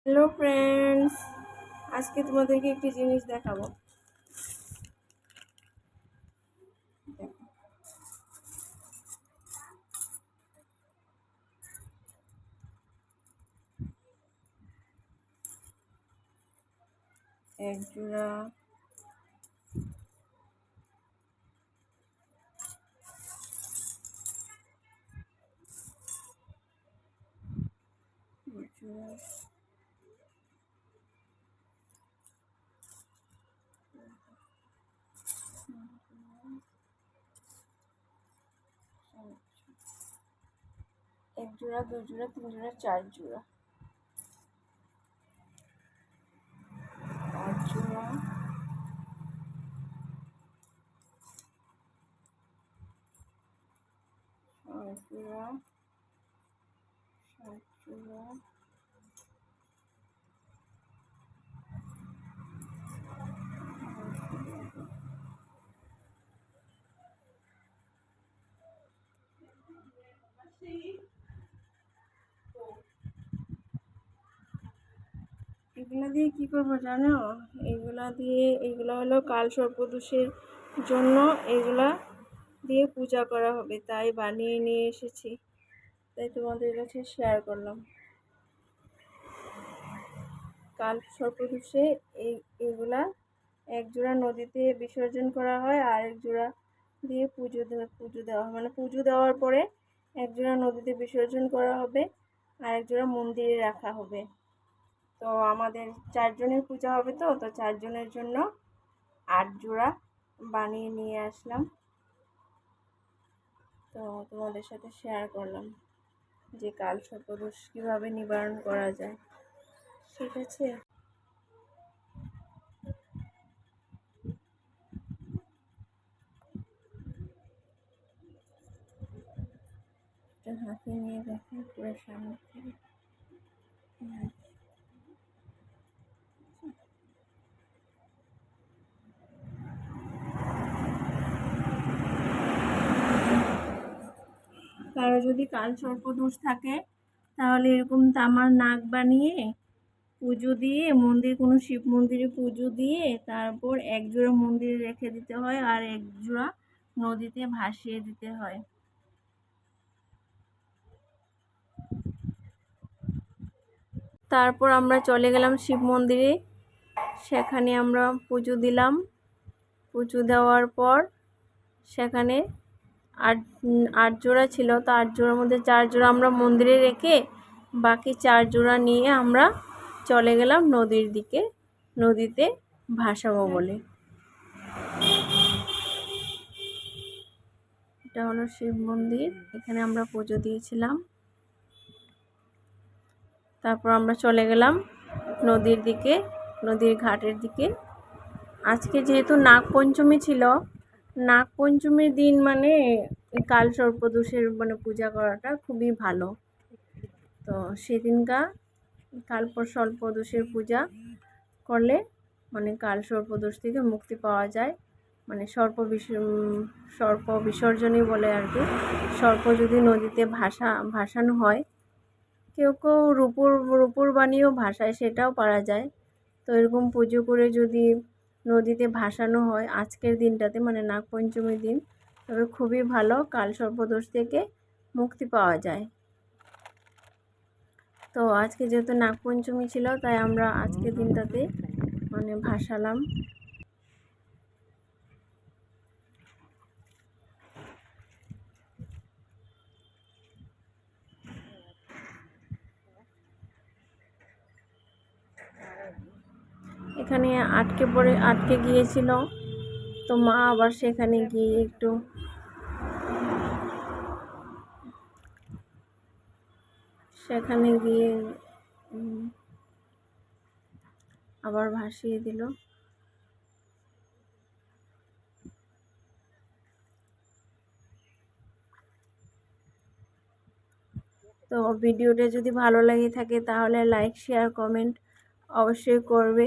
Hello friends, আজকে তোমাদেরকে একটি জিনিস দেখাবো। দেখো, এক জোড়া এক জোড়া এক জোড়া, দু জোড়া, তিন জোড়া, চার জোড়া, পাঁচ জোড়া, ছয় জোড়া, সাত জোড়া, এগুলা দিয়ে কি করবো জানো? এইগুলা হলো কাল সর্পদোষের জন্য এগুলা দিয়ে পূজা করা হবে, তাই বানিয়ে নিয়ে এসেছি, তাই তোমাদের কাছে শেয়ার করলাম। কাল সর্পদোষে এগুলা এক জোড়া নদীতে বিসর্জন করা হয়, আর এক জোড়া দিয়ে পুজো দেওয়া হয়। মানে পুজো দেওয়ার পরে এক জোড়া নদীতে বিসর্জন করা হবে, আর এক জোড়া মন্দিরে রাখা হবে। তো আমাদের চারজনের পূজা হবে, তো চারজনের জন্য 8 জোড়া বানিয়ে নিয়ে আসলাম, তো তোমাদের সাথে শেয়ার করলাম যে কাল সর্পদোষ কীভাবে নিবারণ করা যায়। ঠিক আছে, হাতে নিয়ে দেখেন পুরো সামনে থেকে। কারো যদি কাল সর্পদোষ থাকে তাহলে এরকম তামার নাক বানিয়ে পুজো দিয়ে কোনো শিব মন্দিরে পুজো দিয়ে তারপর এক জোড়া মন্দিরে রেখে দিতে হয়, আর এক জোড়া নদীতে ভাসিয়ে দিতে হয়। তারপর আমরা চলে গেলাম শিব মন্দিরে, সেখানে আমরা পুজো দিলাম। পুজো দেওয়ার পর সেখানে আট আট জোড়া ছিল, তো 8 জোড়ার মধ্যে 4 জোড়া আমরা মন্দিরে রেখে বাকি 4 জোড়া নিয়ে আমরা চলে গেলাম নদীর দিকে, নদীতে ভাসাবো বলে। এটা হলো শিব মন্দির, এখানে আমরা পুজো দিয়েছিলাম। তারপর আমরা চলে গেলাম নদীর দিকে, নদীর ঘাটের দিকে। আজকে যেহেতু নাগপঞ্চমী ছিল, নাগপঞ্চমীর দিন মানে কাল সর্পদোষের মানে পূজা করাটা খুবই ভালো। তো সেদিনকার কাল সর্পদোষের পূজা করলে মানে কাল সর্পদোষ থেকে মুক্তি পাওয়া যায়। মানে সর্প বিসর্জনই বলে আর কি। সর্প যদি নদীতে ভাসানো হয়, কেউ কেউ রূপোর বানিয়েও ভাসায়, সেটাও পারা যায়। তো এরকম পুজো করে যদি নদীতে ভাসানো হয় আজকের দিনটাতে, মানে নাগপঞ্চমীর দিন, তবে খুবই ভালো, কাল সর্পদোষ থেকে মুক্তি পাওয়া যায়। তো আজকে যেহেতু নাগপঞ্চমী ছিল, তাই আমরা আজকের দিনটাতে মানে ভাসালাম। এখানে আটকে গিয়েছিল, তো মা আবার সেখানে গিয়ে একটু আবার ভাসিয়ে দিল। তো ভিডিওটা যদি ভালো লাগে থাকে তাহলে লাইক, শেয়ার, কমেন্ট অবশ্যই করবে।